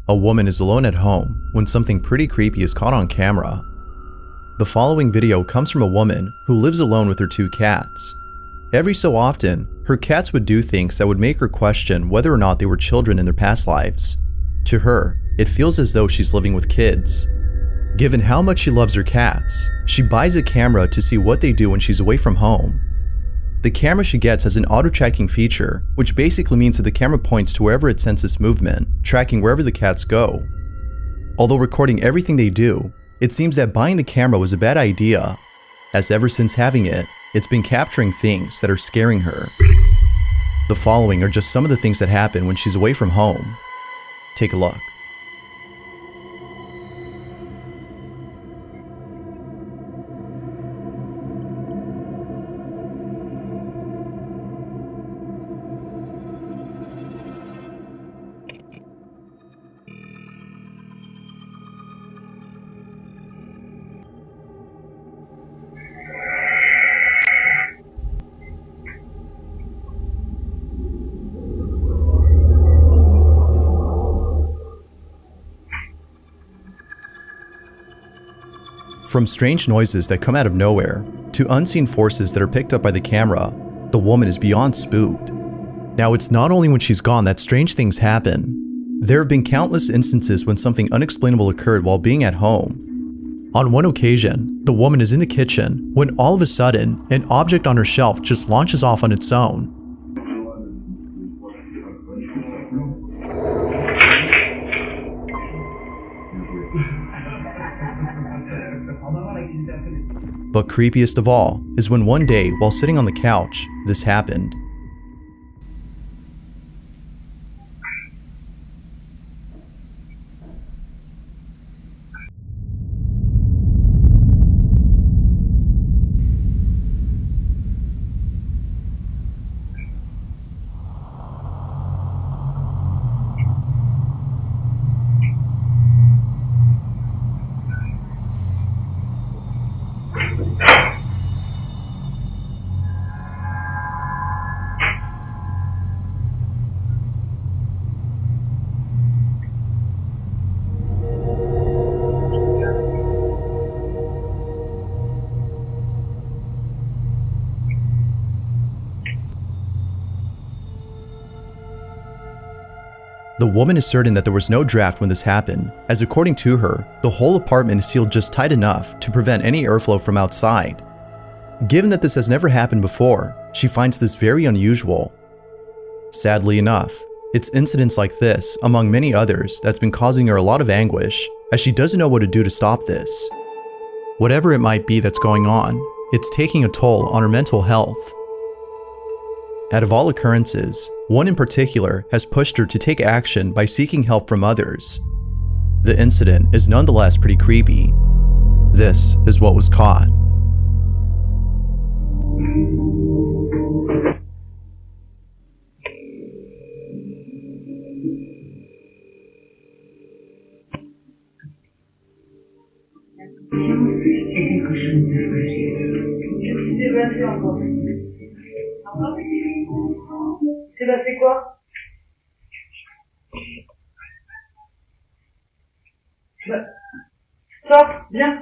A woman is alone at home when something pretty creepy is caught on camera. The following video comes from a woman who lives alone with her 2 cats. Every so often, her cats would do things that would make her question whether or not they were children in their past lives. To her, it feels as though she's living with kids. Given how much she loves her cats, she buys a camera to see what they do when she's away from home. The camera she gets has an auto-tracking feature, which basically means that the camera points to wherever it senses movement, tracking wherever the cats go. Although recording everything they do, it seems that buying the camera was a bad idea, as ever since having it, it's been capturing things that are scaring her. The following are just some of the things that happen when she's away from home. Take a look. From strange noises that come out of nowhere, to unseen forces that are picked up by the camera, the woman is beyond spooked. Now, it's not only when she's gone that strange things happen. There have been countless instances when something unexplainable occurred while being at home. On one occasion, the woman is in the kitchen when all of a sudden, an object on her shelf just launches off on its own. But creepiest of all is when one day, while sitting on the couch, this happened. The woman is certain that there was no draft when this happened, as according to her, the whole apartment is sealed just tight enough to prevent any airflow from outside. Given that this has never happened before, she finds this very unusual. Sadly enough, it's incidents like this, among many others, that's been causing her a lot of anguish, as she doesn't know what to do to stop this. Whatever it might be that's going on, it's taking a toll on her mental health. Out of all occurrences, one in particular has pushed her to take action by seeking help from others. The incident is nonetheless pretty creepy. This is what was caught. C'est passé quoi? Sors, viens.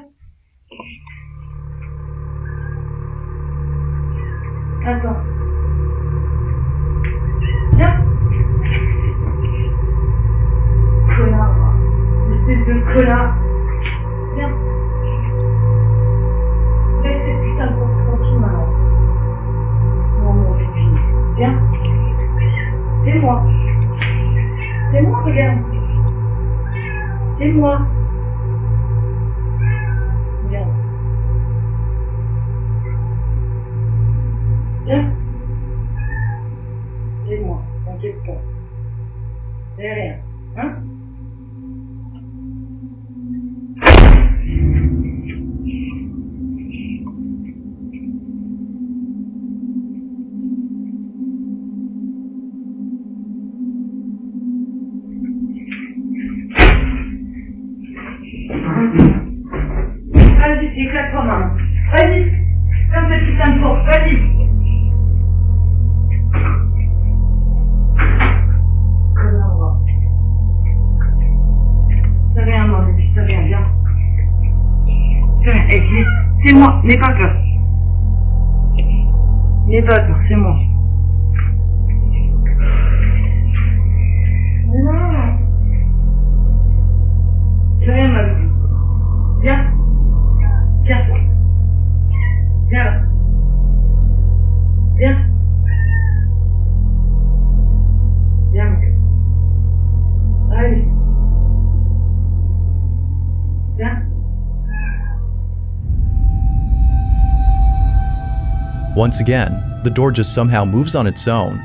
Attends. Viens. Connard. Espèce de connard. Viens. Laisse cette putain de porte tranquille maintenant. Non, mon fils. Viens. C'est moi. C'est moi, regarde. C'est moi. Regarde. Viens. C'est moi. T'inquiète pas. C'est rien. Hein? Vas-y, éclate-toi, maman. Vas-y. Ferme cette putain de porte. Vas-y. C'est moi, n'aie pas peur. N'aie pas peur, c'est moi. Non. J'ai rien mal vu. Viens. Viens. Viens là. Viens. Viens, mon cœur. Allez. Viens. Once again, the door just somehow moves on its own.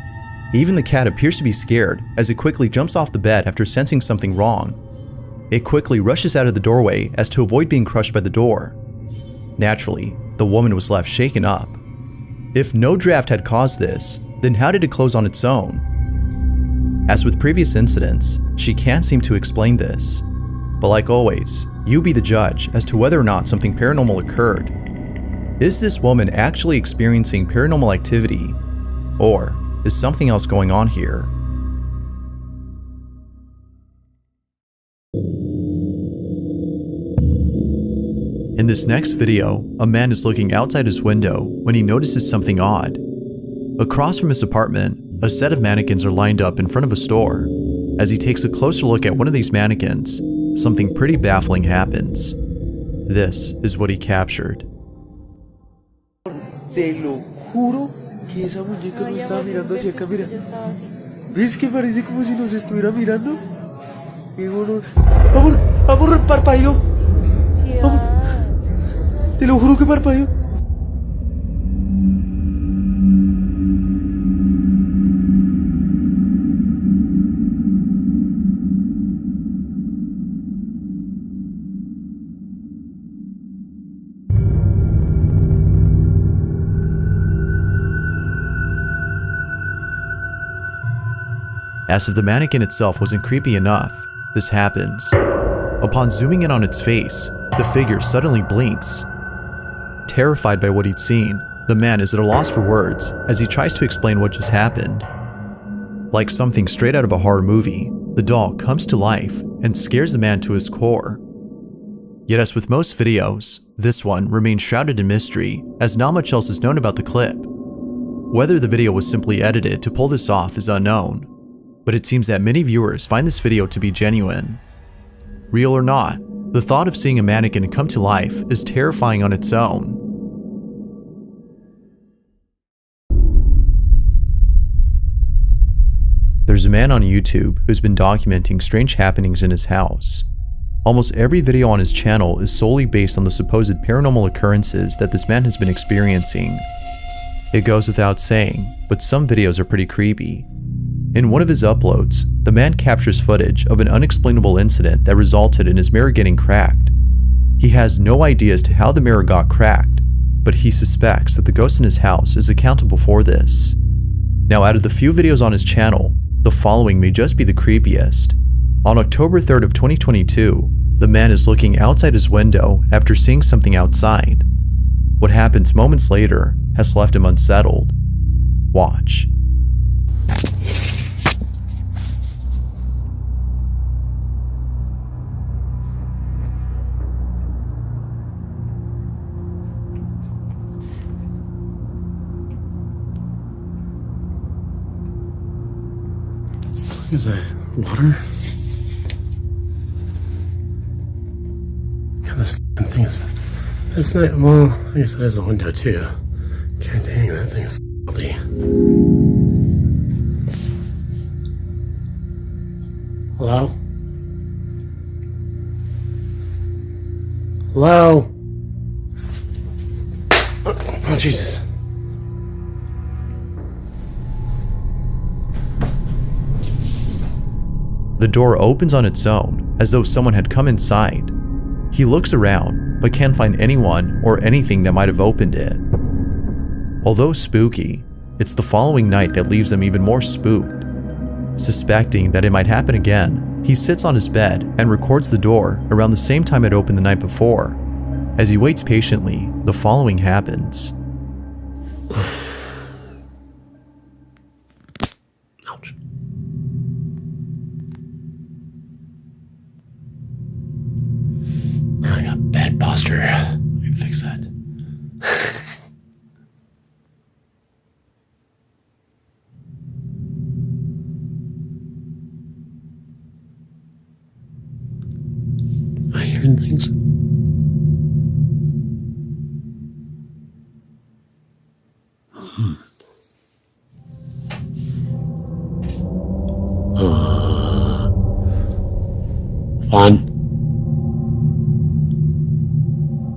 Even the cat appears to be scared as it quickly jumps off the bed after sensing something wrong. It quickly rushes out of the doorway as to avoid being crushed by the door. Naturally, the woman was left shaken up. If no draft had caused this, then how did it close on its own? As with previous incidents, she can't seem to explain this. But like always, you be the judge as to whether or not something paranormal occurred. Is this woman actually experiencing paranormal activity? Or is something else going on here? In this next video, a man is looking outside his window when he notices something odd. Across from his apartment, a set of mannequins are lined up in front of a store. As he takes a closer look at one of these mannequins, something pretty baffling happens. This is what he captured. Te lo juro que esa muñeca no estaba mirando hacia acá, mira. ¿Ves que parece como si nos estuviera mirando? Qué bueno. Amor, amor, parpadeó. Amor, te lo juro que parpadeó. As if the mannequin itself wasn't creepy enough, this happens. Upon zooming in on its face, the figure suddenly blinks. Terrified by what he'd seen, the man is at a loss for words as he tries to explain what just happened. Like something straight out of a horror movie, the doll comes to life and scares the man to his core. Yet as with most videos, this one remains shrouded in mystery as not much else is known about the clip. Whether the video was simply edited to pull this off is unknown, but it seems that many viewers find this video to be genuine. Real or not, the thought of seeing a mannequin come to life is terrifying on its own. There's a man on YouTube who's been documenting strange happenings in his house. Almost every video on his channel is solely based on the supposed paranormal occurrences that this man has been experiencing. It goes without saying, but some videos are pretty creepy. In one of his uploads, the man captures footage of an unexplainable incident that resulted in his mirror getting cracked. He has no idea as to how the mirror got cracked, but he suspects that the ghost in his house is accountable for this. Now, out of the few videos on his channel, the following may just be the creepiest. On October 3rd of 2022, the man is looking outside his window after seeing something outside. What happens moments later has left him unsettled. Watch. Is that water? God, this f***ing thing is... It's not... Well, I guess it is a window, too. God dang, that thing is filthy. Hello? Hello? Oh, Jesus. The door opens on its own, as though someone had come inside. He looks around, but can't find anyone or anything that might have opened it. Although spooky, it's the following night that leaves him even more spooked. Suspecting that it might happen again, he sits on his bed and records the door around the same time it opened the night before. As he waits patiently, the following happens. Ouch. I got bad posture. Let me fix that. certain things.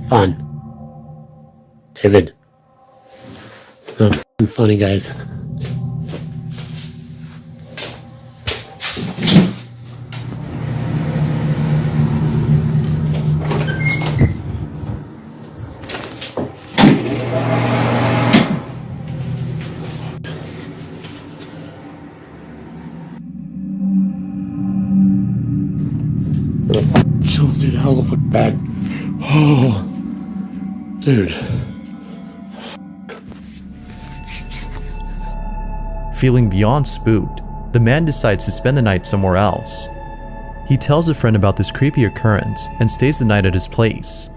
Fun. David. It's not f***ing funny, guys. Chills, dude. How the fuck bad? Oh, dude. Feeling beyond spooked, the man decides to spend the night somewhere else. He tells a friend about this creepy occurrence and stays the night at his place.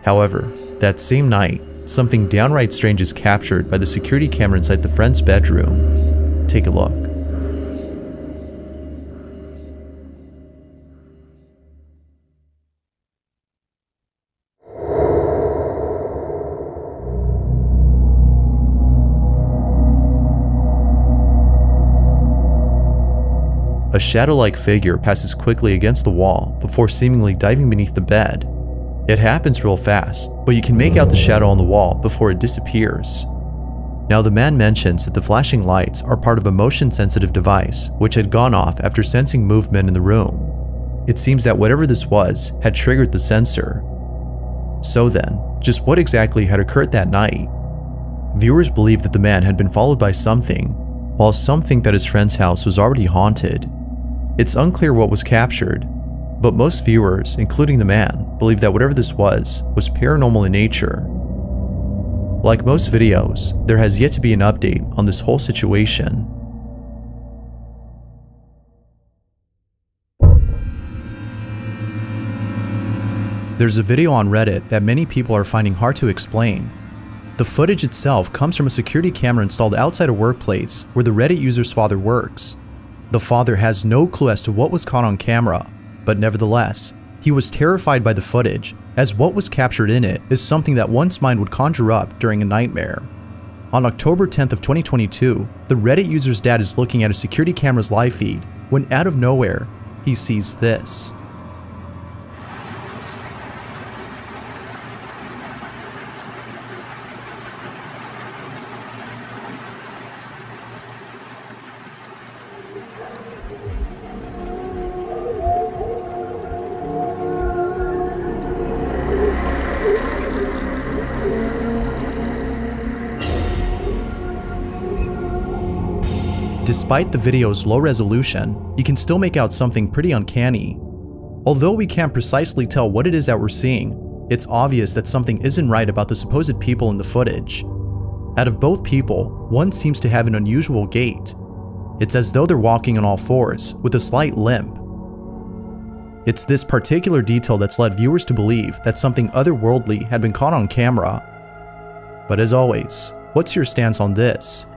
However, that same night, something downright strange is captured by the security camera inside the friend's bedroom. Take a look. A shadow-like figure passes quickly against the wall before seemingly diving beneath the bed. It happens real fast, but you can make out the shadow on the wall before it disappears. Now the man mentions that the flashing lights are part of a motion-sensitive device which had gone off after sensing movement in the room. It seems that whatever this was had triggered the sensor. So then, just what exactly had occurred that night? Viewers believe that the man had been followed by something, while some think that his friend's house was already haunted. It's unclear what was captured, but most viewers, including the man, believe that whatever this was paranormal in nature. Like most videos, there has yet to be an update on this whole situation. There's a video on Reddit that many people are finding hard to explain. The footage itself comes from a security camera installed outside a workplace where the Reddit user's father works. The father has no clue as to what was caught on camera, but nevertheless, he was terrified by the footage, as what was captured in it is something that one's mind would conjure up during a nightmare. On October 10th of 2022, the Reddit user's dad is looking at a security camera's live feed when out of nowhere, he sees this. Despite the video's low resolution, you can still make out something pretty uncanny. Although we can't precisely tell what it is that we're seeing, it's obvious that something isn't right about the supposed people in the footage. Out of both people, one seems to have an unusual gait. It's as though they're walking on all fours, with a slight limp. It's this particular detail that's led viewers to believe that something otherworldly had been caught on camera. But as always, what's your stance on this?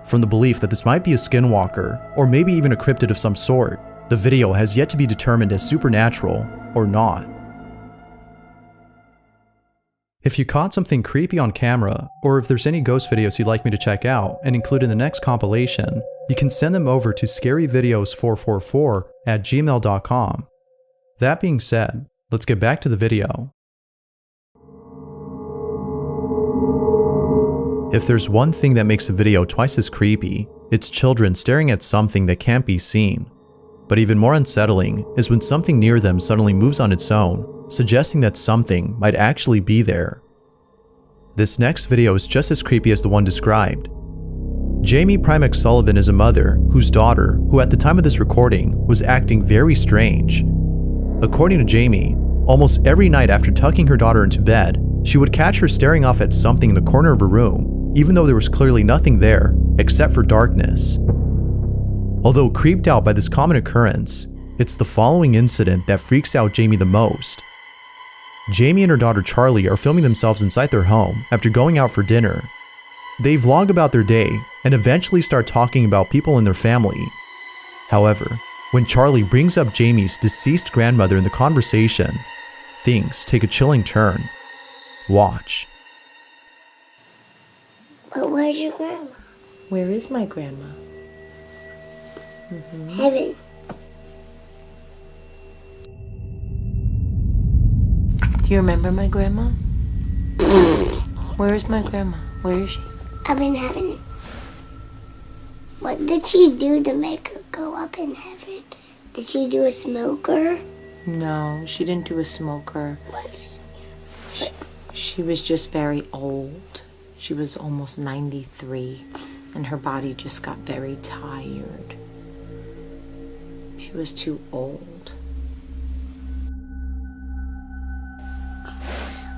From the belief that this might be a skinwalker, or maybe even a cryptid of some sort, the video has yet to be determined as supernatural or not. If you caught something creepy on camera, or if there's any ghost videos you'd like me to check out and include in the next compilation, you can send them over to scaryvideos444@gmail.com. That being said, let's get back to the video. If there's one thing that makes a video twice as creepy, it's children staring at something that can't be seen. But even more unsettling is when something near them suddenly moves on its own, suggesting that something might actually be there. This next video is just as creepy as the one described. Jamie Primex Sullivan is a mother whose daughter, who at the time of this recording, was acting very strange. According to Jamie, almost every night after tucking her daughter into bed, she would catch her staring off at something in the corner of her room, even though there was clearly nothing there, except for darkness. Although creeped out by this common occurrence, it's the following incident that freaks out Jamie the most. Jamie and her daughter Charlie are filming themselves inside their home after going out for dinner. They vlog about their day and eventually start talking about people in their family. However, when Charlie brings up Jamie's deceased grandmother in the conversation, things take a chilling turn. Watch. But where's your grandma? Where is my grandma? Heaven. Do you remember my grandma? Where is my grandma? Where is she? Up in heaven. What did she do to make her go up in heaven? Did she do a smoker? No, she didn't do a smoker. She was just very old. She was almost 93, and her body just got very tired. She was too old.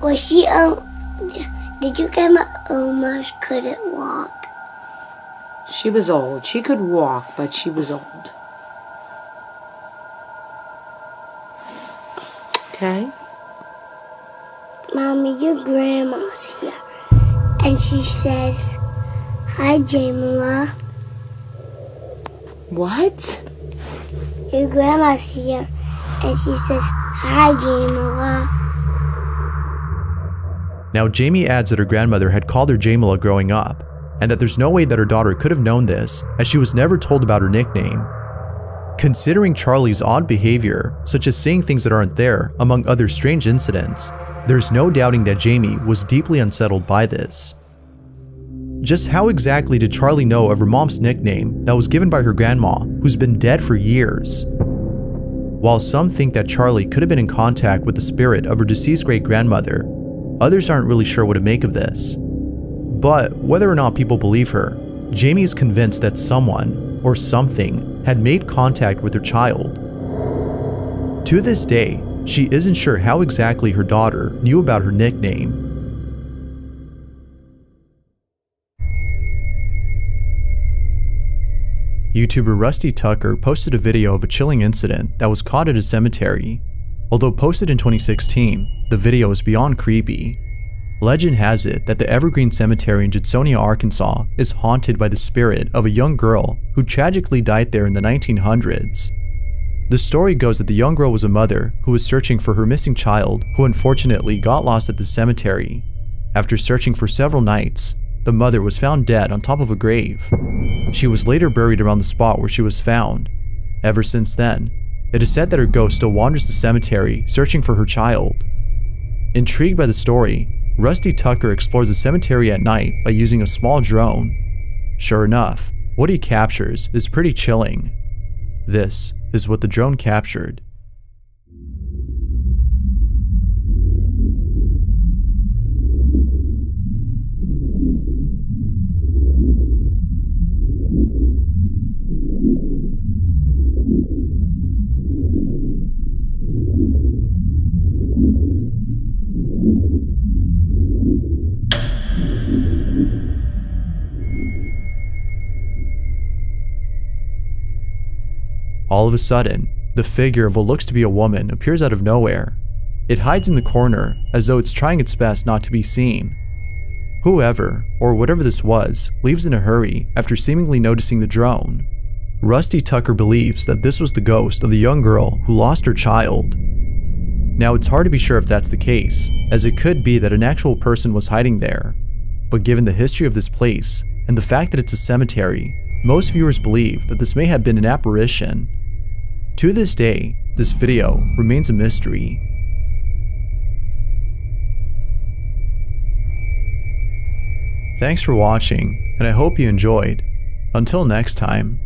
Was she, did your grandma almost couldn't walk? She was old. She could walk, but she was old. Okay? Mommy, your grandma's here. And she says, "Hi, Jamila." What? Your grandma's here. And she says, "Hi, Jamila." Now, Jamie adds that her grandmother had called her Jamila growing up, and that there's no way that her daughter could have known this, as she was never told about her nickname. Considering Charlie's odd behavior, such as saying things that aren't there, among other strange incidents, there's no doubting that Jamie was deeply unsettled by this. Just how exactly did Charlie know of her mom's nickname that was given by her grandma, who's been dead for years? While some think that Charlie could have been in contact with the spirit of her deceased great-grandmother, others aren't really sure what to make of this. But whether or not people believe her, Jamie is convinced that someone, or something, had made contact with her child. To this day, she isn't sure how exactly her daughter knew about her nickname. YouTuber Rusty Tucker posted a video of a chilling incident that was caught at a cemetery. Although posted in 2016, the video is beyond creepy. Legend has it that the Evergreen Cemetery in Judsonia, Arkansas is haunted by the spirit of a young girl who tragically died there in the 1900s. The story goes that the young girl was a mother who was searching for her missing child, who unfortunately got lost at the cemetery. After searching for several nights, the mother was found dead on top of a grave. She was later buried around the spot where she was found. Ever since then, it is said that her ghost still wanders the cemetery searching for her child. Intrigued by the story, Rusty Tucker explores the cemetery at night by using a small drone. Sure enough, what he captures is pretty chilling. This is what the drone captured. All of a sudden, the figure of what looks to be a woman appears out of nowhere. It hides in the corner as though it's trying its best not to be seen. Whoever, or whatever this was, leaves in a hurry after seemingly noticing the drone. Rusty Tucker believes that this was the ghost of the young girl who lost her child. Now, it's hard to be sure if that's the case, as it could be that an actual person was hiding there. But given the history of this place, and the fact that it's a cemetery, most viewers believe that this may have been an apparition. To this day, this video remains a mystery. Thanks for watching, and I hope you enjoyed. Until next time.